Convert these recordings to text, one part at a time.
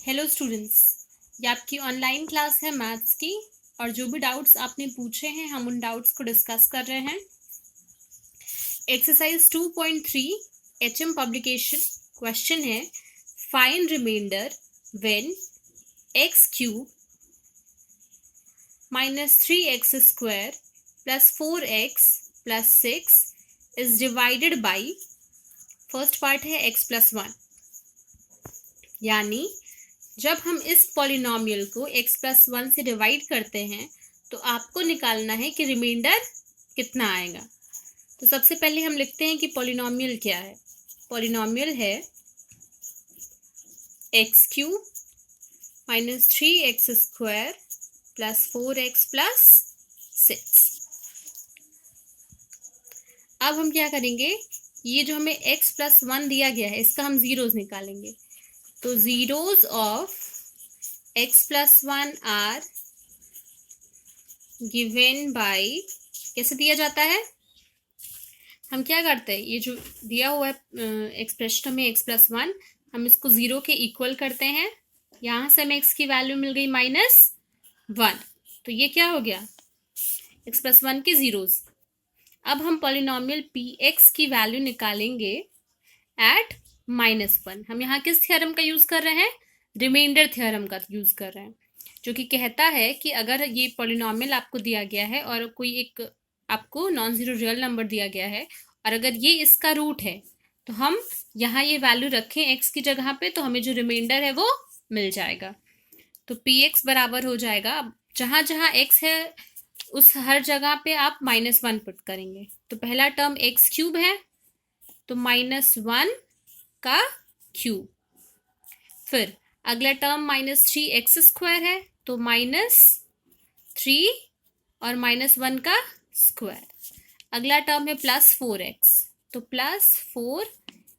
Hello students, ये आपकी online class है मैथ्स की। और जो भी डाउट्स आपने पूछे हैं हम उन डाउट्स को डिस्कस कर रहे हैं। एक्सरसाइज 2.3 एचएम पब्लिकेशन क्वेश्चन है, find remainder when x cube minus 3x square plus 4x plus 6 is divided by. First part है x प्लस 1, यानी जब हम इस पॉलिनोमियल को x प्लस 1 से डिवाइड करते हैं तो आपको निकालना है कि रिमाइंडर कितना आएगा। तो सबसे पहले हम लिखते हैं कि पॉलिनोमियल क्या है। पॉलिनोमियल है x cube minus 3x square plus 4x plus 6। अब हम क्या करेंगे, ये जो हमें x प्लस 1 दिया गया है इसका हम जीरोज निकालेंगे। तो zeros of x plus 1 are given by, कैसे दिया जाता है, हम क्या करते हैं, ये जो दिया हुआ है एक्सप्रेशन में x प्लस 1, हम इसको जीरो के इक्वल करते हैं। यहाँ से हमें x की वैल्यू मिल गई -1, तो ये क्या हो गया, x प्लस 1 के जीरोज। अब हम पॉलिनोमियल px की वैल्यू निकालेंगे एट -1। हम यहाँ किस थ्योरम का यूज कर रहे हैं, रिमाइंडर थ्योरम का यूज कर रहे हैं, जो कि कहता है कि अगर ये पॉलिनोमियल आपको दिया गया है और कोई एक आपको नॉन जीरो रियल नंबर दिया गया है और अगर ये इसका रूट है तो हम यहाँ ये वैल्यू रखें x की जगह पे तो हमें जो रिमाइंडर है वो मिल जाएगा। तो px बराबर हो जाएगा, जहां जहां x है उस हर जगह पे आप -1 पुट करेंगे। तो पहला टर्म x क्यूब है तो -1 का क्यूब, फिर अगला टर्म -3x स्क्वायर है तो -3 और -1 का स्क्वायर। अगला टर्म है +4x तो +4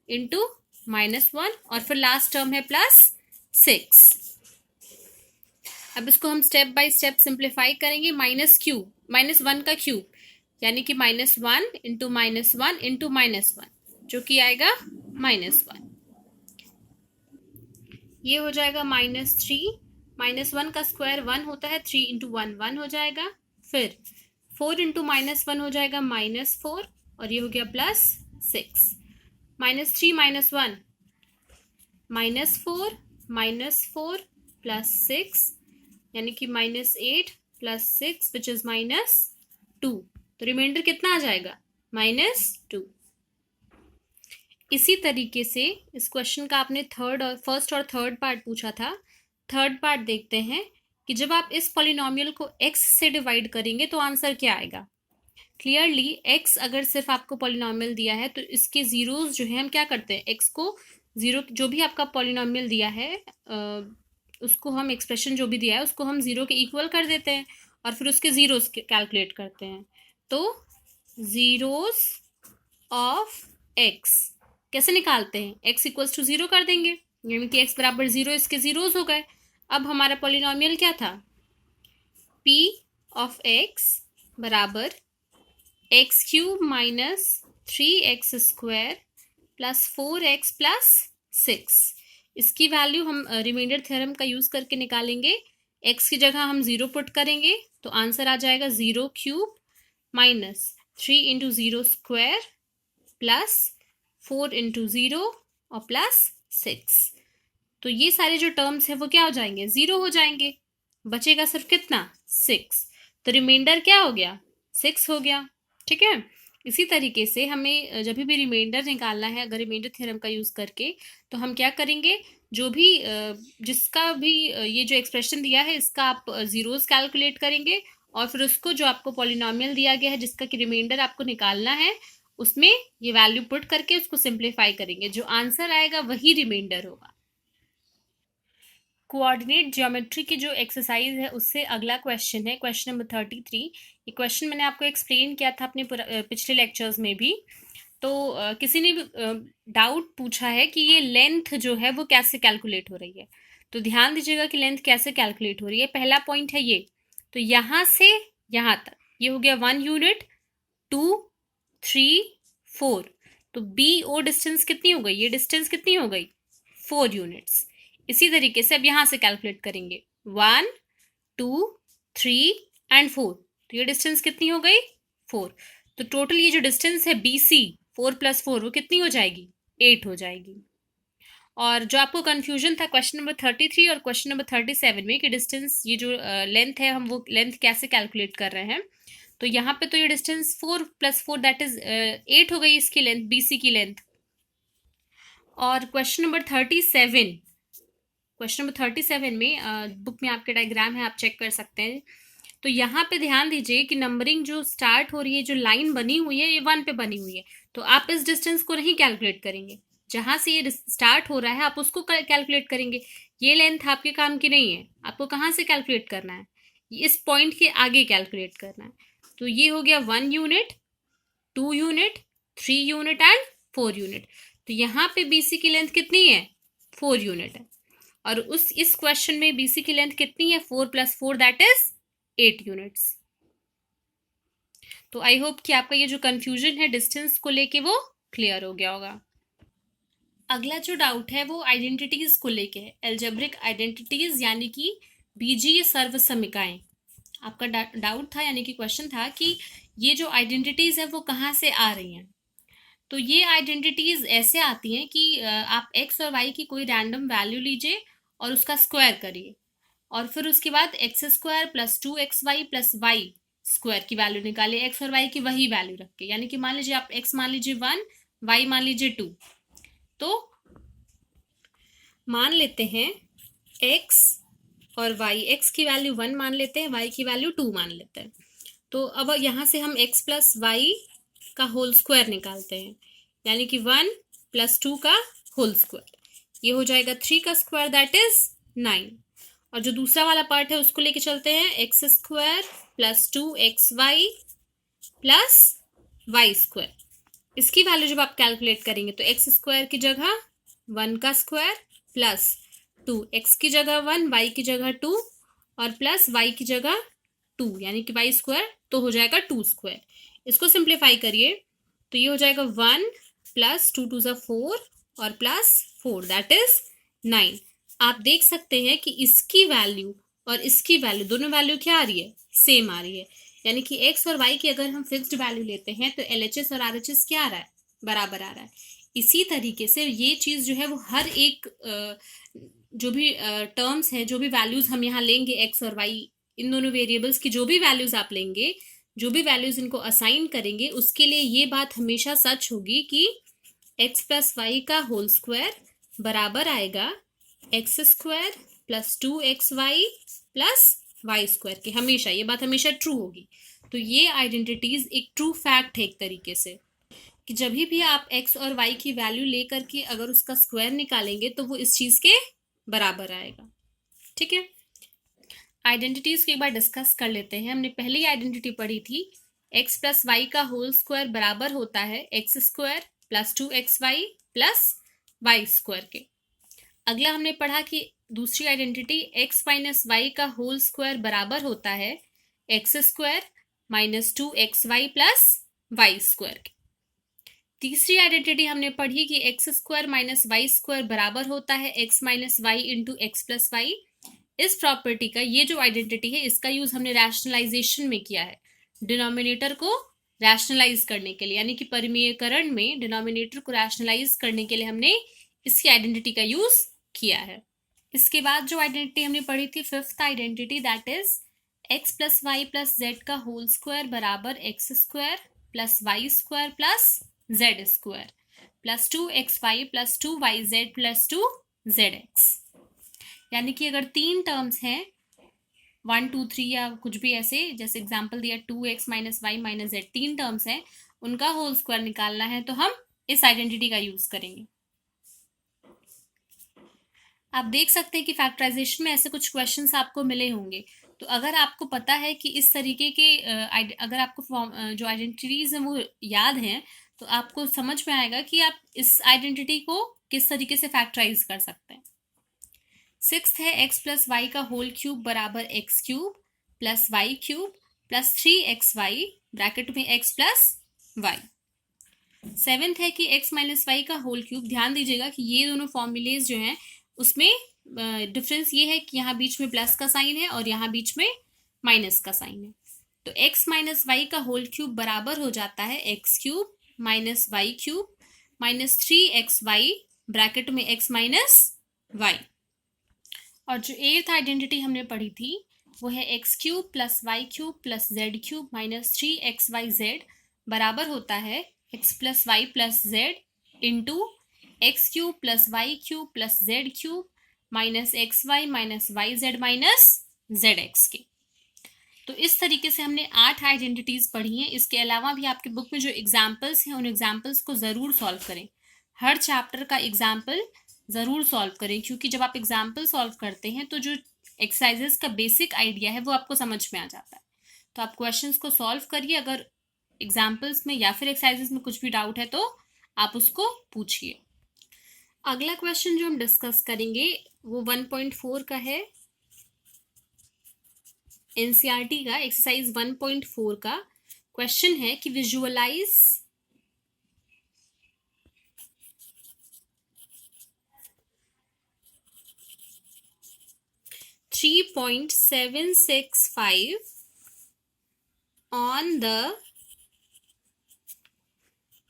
इंटू -1 और फिर लास्ट टर्म है +6। अब इसको हम स्टेप बाय स्टेप सिंप्लीफाई करेंगे। -1 का क्यूब यानी कि -1 इंटू -1 इंटू -1 जो कि आएगा -1, ये हो जाएगा -3। -1 का स्क्वायर 1 होता है, 3 इंटू 1 1 हो जाएगा, फिर 4 इंटू -1 हो जाएगा -4 और ये हो गया +6। -3 -1 -4 +6 यानी कि -8 +6 विच इज -2। तो रिमाइंडर कितना आ जाएगा, -2। इसी तरीके से इस क्वेश्चन का आपने फर्स्ट और थर्ड पार्ट पूछा था। थर्ड पार्ट देखते हैं कि जब आप इस पॉलिनोमियल को x से डिवाइड करेंगे तो आंसर क्या आएगा। क्लियरली x अगर सिर्फ आपको पॉलिनोमियल दिया है तो इसके जीरोज जो है हम क्या करते हैं, x को जीरो, जो भी आपका पॉलिनोमियल दिया है उसको हम एक्सप्रेशन जो भी दिया है उसको हम जीरो के इक्वल कर देते हैं और फिर उसके जीरोज कैलकुलेट करते हैं। तो जीरोज ऑफ x कैसे निकालते हैं, x इक्वल्स टू 0 कर देंगे, यानी कि x बराबर 0, इसके जीरोज हो गए। अब हमारा पॉलिनोमियल क्या था, p ऑफ x बराबर x cube minus 3x square plus 4x plus 6। इसकी वैल्यू हम रिमाइंडर थ्योरम का यूज करके निकालेंगे। x की जगह हम 0 पुट करेंगे तो आंसर आ जाएगा 0 cube minus 3 into 0 square plus 4 into 0 और प्लस 6। तो ये सारे जो टर्म्स है वो क्या हो जाएंगे, 0 हो जाएंगे, बचेगा सिर्फ कितना, 6। तो रिमाइंडर क्या हो गया, 6 हो गया। ठीक है, इसी तरीके से हमें जब भी रिमाइंडर निकालना है अगर रिमाइंडर थ्योरम का यूज करके, तो हम क्या करेंगे, जो भी जिसका भी ये जो एक्सप्रेशन दिया है इसका आप जीरोस कैलकुलेट करेंगे और फिर उसको जो आपको पॉलिनोमियल दिया गया है जिसका कि रिमाइंडर आपको निकालना है उसमें ये वैल्यू पुट करके उसको सिंप्लीफाई करेंगे, जो आंसर आएगा वही रिमाइंडर होगा। कोऑर्डिनेट ज्योमेट्री की जो एक्सरसाइज है उससे अगला क्वेश्चन है क्वेश्चन नंबर 33। ये क्वेश्चन मैंने आपको एक्सप्लेन किया था अपने पिछले लेक्चर्स में भी। तो किसी ने डाउट पूछा है कि ये लेंथ जो है वो कैसे कैलकुलेट हो रही है। तो ध्यान दीजिएगा कि लेंथ कैसे कैलकुलेट हो रही है। पहला पॉइंट है ये, तो यहाँ से यहाँ तक ये हो गया 1 यूनिट, 2 3 4। तो बी ओ डिस्टेंस कितनी हो गई, ये डिस्टेंस कितनी हो गई, 4 यूनिट्स। इसी तरीके से अब यहाँ से कैलकुलेट करेंगे 1 2 3 एंड 4, तो ये डिस्टेंस कितनी हो गई 4। तो टोटल ये जो डिस्टेंस है BC 4 + 4 वो कितनी हो जाएगी 8 हो जाएगी। और जो आपको कंफ्यूजन था क्वेश्चन नंबर 33 और क्वेश्चन नंबर 37 में कि डिस्टेंस ये जो लेंथ है हम वो लेंथ कैसे कैलकुलेट कर रहे हैं, तो यहाँ पे तो ये डिस्टेंस 4 + 4 दैट इज 8 हो गई इसकी लेंथ, BC की लेंथ। और क्वेश्चन नंबर 37 में बुक में आपके डायग्राम है, आप चेक कर सकते हैं। तो यहाँ पे ध्यान दीजिए कि नंबरिंग जो स्टार्ट हो रही है, जो लाइन बनी हुई है ये 1 पे बनी हुई है, तो आप इस डिस्टेंस को नहीं कैलकुलेट करेंगे, जहां से ये स्टार्ट हो रहा है आप उसको कैलकुलेट करेंगे। ये लेंथ आपके काम की नहीं है, आपको कहाँ से कैलकुलेट करना है, इस पॉइंट के आगे कैलकुलेट करना है। तो ये हो गया 1 unit 2 unit 3 unit and 4 unit. तो यहाँ पे BC की लेंथ कितनी है 4 यूनिट है, और इस क्वेश्चन में BC की लेंथ कितनी है 4 + 4 दैट इज 8 यूनिट्स। तो आई होप कि आपका ये जो कंफ्यूजन है डिस्टेंस को लेके वो क्लियर हो गया होगा। अगला जो डाउट है वो आइडेंटिटीज को लेके है, एल्जेब्रिक आइडेंटिटीज यानी कि बीजीय सर्वसमीकाएं। आपका डाउट था यानी कि क्वेश्चन था कि ये जो आइडेंटिटीज है वो कहाँ से आ रही हैं। तो ये आइडेंटिटीज ऐसे आती हैं कि आप x और y की कोई रैंडम वैल्यू लीजिए और उसका स्क्वायर करिए, और फिर उसके बाद x² + 2xy + y² की वैल्यू निकालिए, x और y की वही वैल्यू रख के। यानी कि मान लीजिए आप x मान लीजिए 1, y मान लीजिए 2, तो मान लेते हैं x और y, x की वैल्यू 1 मान लेते हैं, y की वैल्यू 2 मान लेते हैं। तो अब यहाँ से हम x + y का होल स्क्वायर निकालते हैं, यानी कि 1 + 2 का होल स्क्वायर, ये हो जाएगा 3 का स्क्वायर दैट इज 9। और जो दूसरा वाला पार्ट है उसको लेके चलते हैं, x² + 2xy + y²। इसकी वैल्यू जब आप कैलकुलेट करेंगे तो x² की जगह 1 का स्क्वायर प्लस 2, x की जगह 1 y की जगह 2 और प्लस y की जगह 2, यानी कि y², तो हो जाएगा 2²। इसको सिंप्लीफाई करिए तो ये हो जाएगा 1 + 2 × 4 और प्लस 4 दैट इज 9। आप देख सकते हैं कि इसकी वैल्यू और इसकी वैल्यू, दोनों वैल्यू क्या आ रही है सेम आ रही है, यानी कि x और y की अगर हम फिक्स्ड वैल्यू लेते हैं तो LHS और RHS क्या आ रहा है बराबर आ रहा है। इसी तरीके से ये चीज़ जो है वो हर एक जो भी टर्म्स है, जो भी वैल्यूज हम यहाँ लेंगे x और y, इन दोनों वेरिएबल्स की जो भी वैल्यूज आप लेंगे, जो भी वैल्यूज इनको असाइन करेंगे, उसके लिए ये बात हमेशा सच होगी कि x + y का होल स्क्वायर बराबर आएगा x² + 2xy + y² के। हमेशा ये बात हमेशा ट्रू होगी। तो ये आइडेंटिटीज एक ट्रू फैक्ट है एक तरीके से, कि जब भी आप x और y की वैल्यू लेकर के अगर उसका स्क्वायर निकालेंगे तो वो इस चीज के बराबर आएगा। ठीक है, आइडेंटिटीज को एक बार डिस्कस कर लेते हैं। हमने पहली आइडेंटिटी पढ़ी थी x + y का होल स्क्वायर बराबर होता है x² + 2xy + y² के। अगला हमने पढ़ा कि दूसरी आइडेंटिटी x - y का होल स्क्वायर बराबर होता है x² - 2xy + y² के। तीसरी आइडेंटिटी हमने पढ़ी कि x² - y² बराबर होता है x - y × x + y। इस प्रॉपर्टी का, ये जो आइडेंटिटी है, इसका यूज हमने रैशनलाइजेशन में किया है, डिनोमिनेटर को रैशनलाइज करने के लिए, यानी कि परिमेयकरण में डिनोमिनेटर को रैशनलाइज करने के लिए हमने इसकी आइडेंटिटी का यूज किया है। इसके बाद जो आइडेंटिटी हमने पढ़ी थी, fifth identity, that is x + y + z का होल स्क्वायर बराबर x² + y² + z² + 2xy + 2yz + 2zx। यानी कि अगर 3 टर्म्स हैं 1 2 3 या कुछ भी ऐसे, जैसे एग्जांपल दिया 2x - y - z, 3 टर्म्स हैं, उनका होल स्क्वायर निकालना है तो हम इस आइडेंटिटी का यूज करेंगे। आप देख सकते हैं कि फैक्टराइजेशन में ऐसे कुछ क्वेश्चंस आपको मिले होंगे। तो अगर आपको पता है कि इस तरीके के अगर आपको जो आइडेंटिटीज हैं वो याद हैं, तो आपको समझ में आएगा कि आप इस आइडेंटिटी को किस तरीके से फैक्टराइज कर सकते हैं। सिक्स्थ है x + y का होल क्यूब बराबर x³ + y³ + 3xy ब्रैकेट में x + y। सेवेंथ है कि x - y का होल क्यूब, ध्यान दीजिएगा कि ये दोनों फॉर्मूलेज जो हैं उसमें डिफरेंस ये है कि यहाँ बीच में प्लस का साइन है और यहाँ बीच में माइनस का साइन है। तो x माइनस वाई का होल क्यूब बराबर हो जाता है x cube minus y cube minus 3xy bracket में x माइनस वाई। और जो एथ आइडेंटिटी हमने पढ़ी थी वो है x cube plus y cube plus z cube minus 3xyz बराबर होता है x plus y plus z into x cube plus y cube plus z cube minus x y minus y z minus z x के। तो इस तरीके से हमने 8 identities पढ़ी हैं। इसके अलावा भी आपके बुक में जो एग्जाम्पल्स हैं उन एग्जाम्पल्स को ज़रूर सॉल्व करें। हर चैप्टर का एग्जाम्पल ज़रूर सॉल्व करें, क्योंकि जब आप एग्जाम्पल सॉल्व करते हैं तो जो एक्सरसाइजेस का बेसिक आइडिया है वो आपको समझ में आ जाता है। तो आप क्वेश्चंस को सॉल्व करिए। अगर एग्जाम्पल्स में या फिर एक्सरसाइजेस में कुछ भी डाउट है तो आप उसको पूछिए। अगला क्वेश्चन जो हम डिस्कस करेंगे वो 1.4 का है, एनसीईआरटी का एक्सरसाइज 1.4 का क्वेश्चन है कि visualise 3.765 on the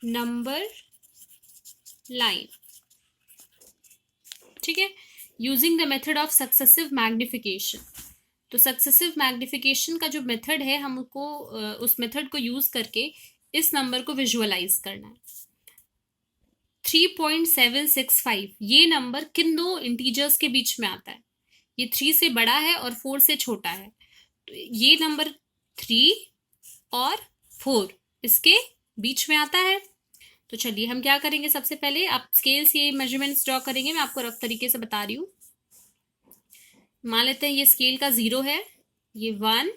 number line। ठीक है, using the method of successive magnification. तो सक्सेसिव मैग्निफिकेशन का जो मेथड है हमको उस मेथड को यूज करके इस नंबर को विजुअलाइज करना है। 3.765 ये नंबर किन दो इंटीजर्स के बीच में आता है? ये 3 से बड़ा है और 4 से छोटा है। तो ये नंबर 3 और 4 इसके बीच में आता है। तो चलिए हम क्या करेंगे, सबसे पहले आप स्केल से मेजरमेंट्स ड्रॉ करेंगे। मैं आपको रफ तरीके से बता रही हूँ। मान लेते हैं ये स्केल का 0 है, ये 1,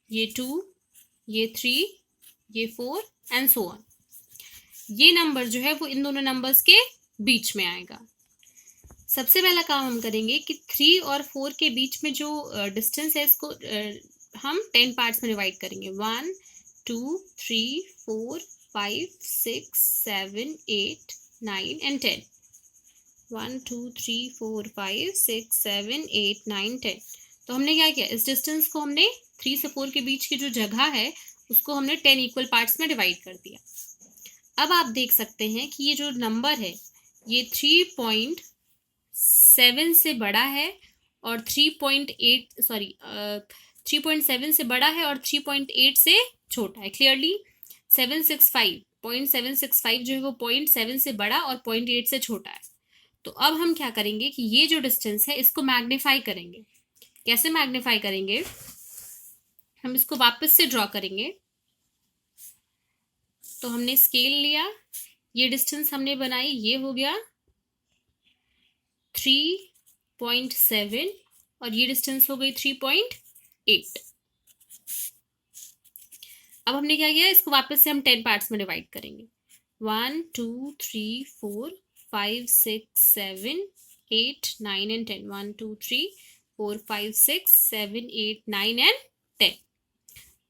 ये 2, ये 3, ये 4 एंड सो ऑन। ये नंबर जो है वो इन दोनों नंबर्स के बीच में आएगा। सबसे पहला काम हम करेंगे कि 3 और 4 के बीच में जो डिस्टेंस है इसको हम 10 पार्ट्स में डिवाइड करेंगे। 1 2 3 4 5 6 7 8 9 एंड 10। 1 2 3 4 5 6 7 8 9 10। तो हमने क्या किया, इस डिस्टेंस को हमने 3 से 4 के बीच की जो जगह है उसको हमने 10 इक्वल पार्ट्स में डिवाइड कर दिया। अब आप देख सकते हैं कि ये जो नंबर है ये 3.7 से बड़ा है और 3.7 से बड़ा है और 3.8 से छोटा है। क्लियरली 0.765 जो है वो 0.7 से बड़ा और 0.8 से छोटा है। तो अब हम क्या करेंगे कि ये जो डिस्टेंस है इसको मैग्नीफाई करेंगे। कैसे मैग्नीफाई करेंगे, हम इसको वापस से ड्रॉ करेंगे। तो हमने स्केल लिया, ये डिस्टेंस हमने बनाई, ये हो गया 3.7 और ये डिस्टेंस हो गई 3.8। अब हमने क्या किया, इसको वापस से हम 10 पार्ट्स में डिवाइड करेंगे। 1 2 3 4 5 6 7 8 9 एंड 10। 1 2 3 4 5 6 7 8 9 एंड 10।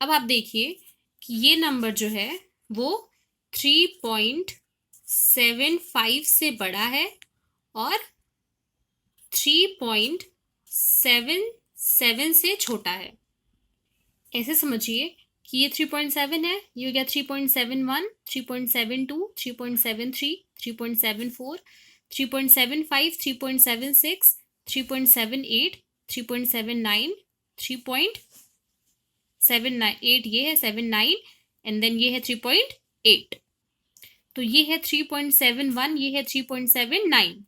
अब आप देखिए कि ये नंबर जो है वो 3.75 से बड़ा है और 3.77 से छोटा है। ऐसे समझिए कि ये 3.7 है, ये हो गया 3.71, 3.72, 3.73, 3.74, 3.75, 3.76, 3.78, 3.79, 3.78, ये है 79 एंड देन ये है 3.8। तो ये है 3.71, ये है 3.79।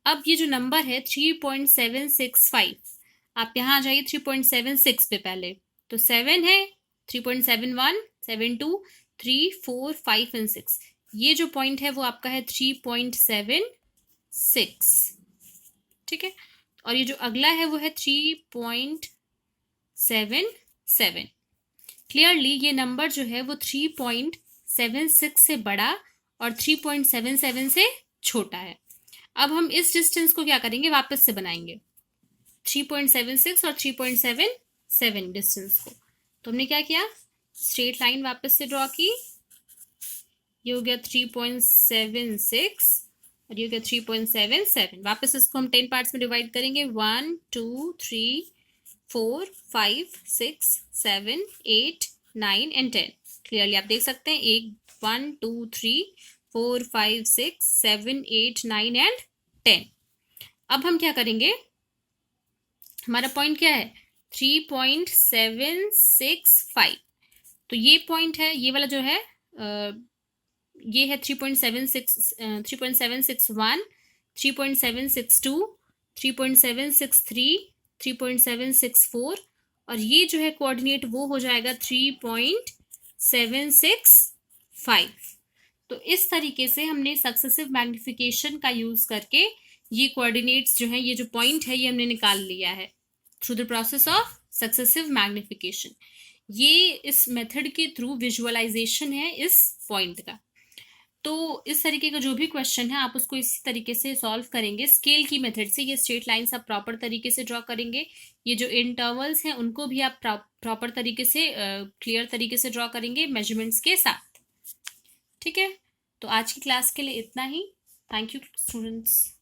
अब ये जो नंबर है 3.765, आप यहाँ आ जाइए 3.76 पे पहले। तो 7 है, 3.71, 72, 3, 4, 5 एंड 6। ये जो पॉइंट है वो आपका है 3.76। ठीक है, और ये जो अगला है वो है 3.77। क्लियरली ये नंबर जो है वो 3.76 से बड़ा और 3.77 से छोटा है। अब हम इस डिस्टेंस को क्या करेंगे, वापस से बनाएंगे 3.76 और 3.77 डिस्टेंस को। तो हमने क्या किया, स्ट्रेट लाइन वापस से ड्रॉ की, ये हो गया 3.76 और ये क्या 3.77। वापस इसको हम 10 पार्ट्स में डिवाइड करेंगे, 1 2 3 4 5 6 7 8 9 एंड 10। क्लियरली आप देख सकते हैं, 1 2 3 4 5 6 7 8 9 एंड 10। अब हम क्या करेंगे, हमारा पॉइंट क्या है 3.765। तो ये पॉइंट है, ये वाला जो है ये है 3.761, 3.762, 3.763, 3.764 और ये जो है कोऑर्डिनेट वो हो जाएगा 3.765। तो इस तरीके से हमने सक्सेसिव मैग्निफिकेशन का यूज करके ये कोऑर्डिनेट्स जो है, ये जो पॉइंट है, ये हमने निकाल लिया है through the process of successive magnification. ये इस मेथड के थ्रू विजुअलाइजेशन है इस पॉइंट का। तो इस तरीके का जो भी क्वेश्चन है आप उसको इसी तरीके से सॉल्व करेंगे स्केल की मेथड से। ये स्ट्रेट लाइंस आप प्रॉपर तरीके से ड्रॉ करेंगे, ये जो इंटरवल्स हैं उनको भी आप प्रॉपर तरीके से क्लियर तरीके से ड्रॉ करेंगे मेजरमेंट्स के साथ। ठीक है, तो आज की क्लास के लिए इतना ही। Thank you students.